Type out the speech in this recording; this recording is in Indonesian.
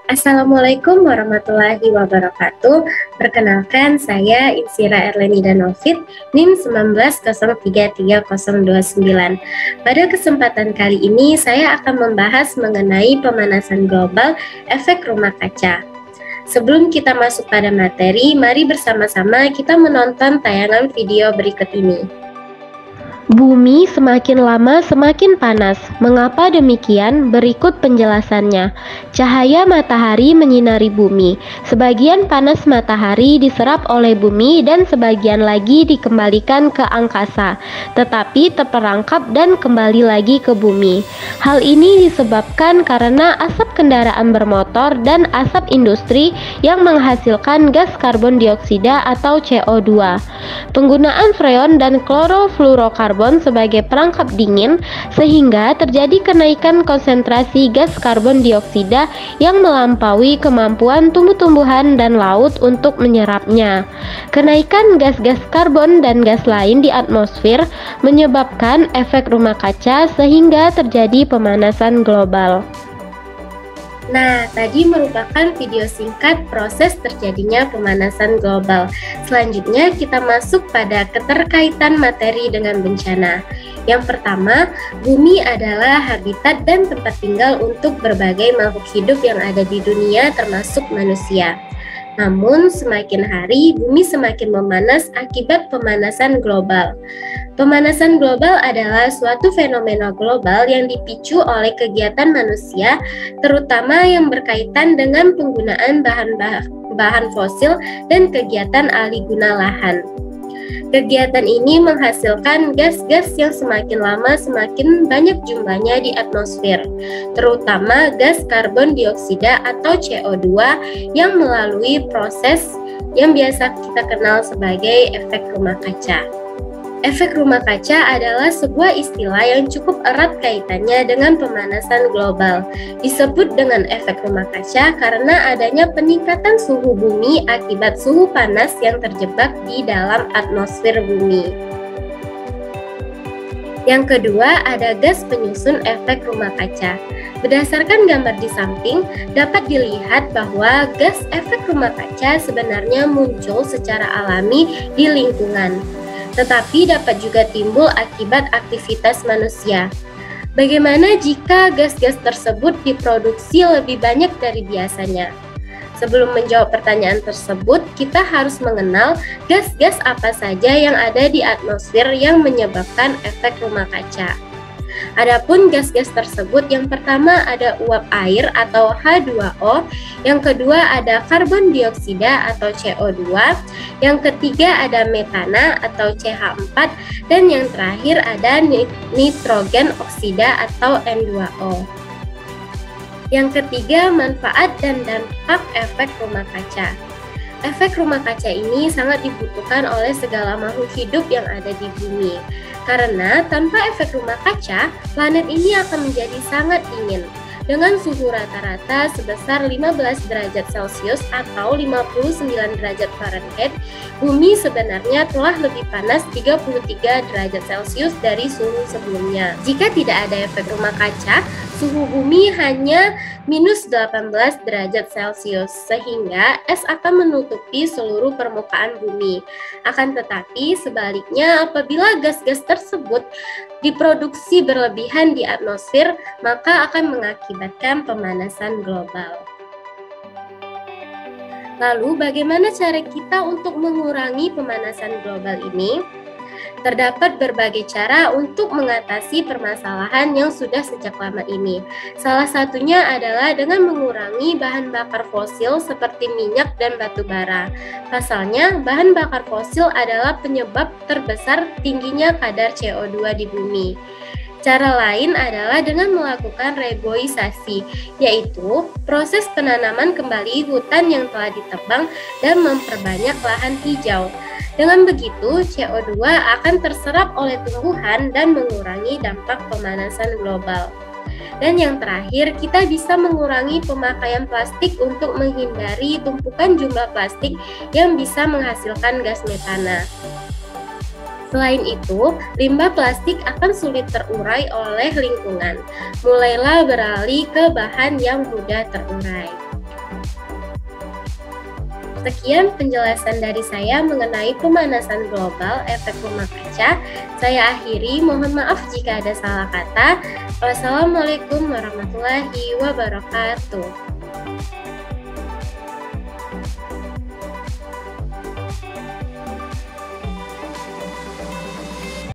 Assalamualaikum warahmatullahi wabarakatuh. Perkenalkan, saya Insira Erleni Danovit, NIM 19033029. Pada kesempatan kali ini, saya akan membahas mengenai pemanasan global efek rumah kaca. Sebelum kita masuk pada materi, mari bersama-sama kita menonton tayangan video berikut ini. Bumi semakin lama semakin panas. Mengapa demikian? Berikut penjelasannya. Cahaya matahari menyinari bumi. Sebagian panas matahari diserap oleh bumi dan sebagian lagi dikembalikan ke angkasa, tetapi terperangkap dan kembali lagi ke bumi. Hal ini disebabkan karena asap kendaraan bermotor dan asap industri yang menghasilkan gas karbon dioksida atau CO2. Penggunaan freon dan klorofluorokarbon sebagai perangkap dingin sehingga terjadi kenaikan konsentrasi gas karbon dioksida yang melampaui kemampuan tumbuh-tumbuhan dan laut untuk menyerapnya. Kenaikan gas-gas karbon dan gas lain di atmosfer menyebabkan efek rumah kaca sehingga terjadi pemanasan global. Nah, tadi merupakan video singkat proses terjadinya pemanasan global. Selanjutnya kita masuk pada keterkaitan materi dengan bencana. Yang pertama, bumi adalah habitat dan tempat tinggal untuk berbagai makhluk hidup yang ada di dunia termasuk manusia. Namun, semakin hari bumi semakin memanas akibat pemanasan global. Pemanasan global adalah suatu fenomena global yang dipicu oleh kegiatan manusia, terutama yang berkaitan dengan penggunaan bahan fosil dan kegiatan alih guna lahan. Kegiatan ini menghasilkan gas-gas yang semakin lama semakin banyak jumlahnya di atmosfer, terutama gas karbon dioksida atau CO2 yang melalui proses yang biasa kita kenal sebagai efek rumah kaca. Efek rumah kaca adalah sebuah istilah yang cukup erat kaitannya dengan pemanasan global. Disebut dengan efek rumah kaca karena adanya peningkatan suhu bumi akibat suhu panas yang terjebak di dalam atmosfer bumi. Yang kedua, ada gas penyusun efek rumah kaca. Berdasarkan gambar di samping, dapat dilihat bahwa gas efek rumah kaca sebenarnya muncul secara alami di lingkungan, tetapi dapat juga timbul akibat aktivitas manusia. Bagaimana jika gas-gas tersebut diproduksi lebih banyak dari biasanya? Sebelum menjawab pertanyaan tersebut, kita harus mengenal gas-gas apa saja yang ada di atmosfer yang menyebabkan efek rumah kaca. Adapun gas-gas tersebut, yang pertama ada uap air atau H2O, yang kedua ada karbon dioksida atau CO2, yang ketiga ada metana atau CH4, dan yang terakhir ada nitrogen oksida atau N2O. Yang ketiga, manfaat dan dampak efek rumah kaca. Efek rumah kaca ini sangat dibutuhkan oleh segala makhluk hidup yang ada di bumi. Karena tanpa efek rumah kaca, planet ini akan menjadi sangat dingin. Dengan suhu rata-rata sebesar 15 derajat Celcius atau 59 derajat Fahrenheit, bumi sebenarnya telah lebih panas 33 derajat Celcius dari suhu sebelumnya. Jika tidak ada efek rumah kaca, suhu bumi hanya minus 18 derajat Celcius, sehingga es akan menutupi seluruh permukaan bumi. Akan tetapi, sebaliknya apabila gas-gas tersebut diproduksi berlebihan di atmosfer, maka akan mengakibatkan pemanasan global. Lalu, bagaimana cara kita untuk mengurangi pemanasan global ini? Terdapat berbagai cara untuk mengatasi permasalahan yang sudah sejak lama ini. Salah satunya adalah dengan mengurangi bahan bakar fosil seperti minyak dan batu bara. Pasalnya, bahan bakar fosil adalah penyebab terbesar tingginya kadar CO2 di bumi. Cara lain adalah dengan melakukan reboisasi, yaitu proses penanaman kembali hutan yang telah ditebang dan memperbanyak lahan hijau. Dengan begitu, CO2 akan terserap oleh tumbuhan dan mengurangi dampak pemanasan global. Dan yang terakhir, kita bisa mengurangi pemakaian plastik untuk menghindari tumpukan jumlah plastik yang bisa menghasilkan gas metana. Selain itu, limbah plastik akan sulit terurai oleh lingkungan. Mulailah beralih ke bahan yang mudah terurai. Sekian penjelasan dari saya mengenai pemanasan global efek rumah kaca. Saya akhiri, mohon maaf jika ada salah kata. Wassalamualaikum warahmatullahi wabarakatuh.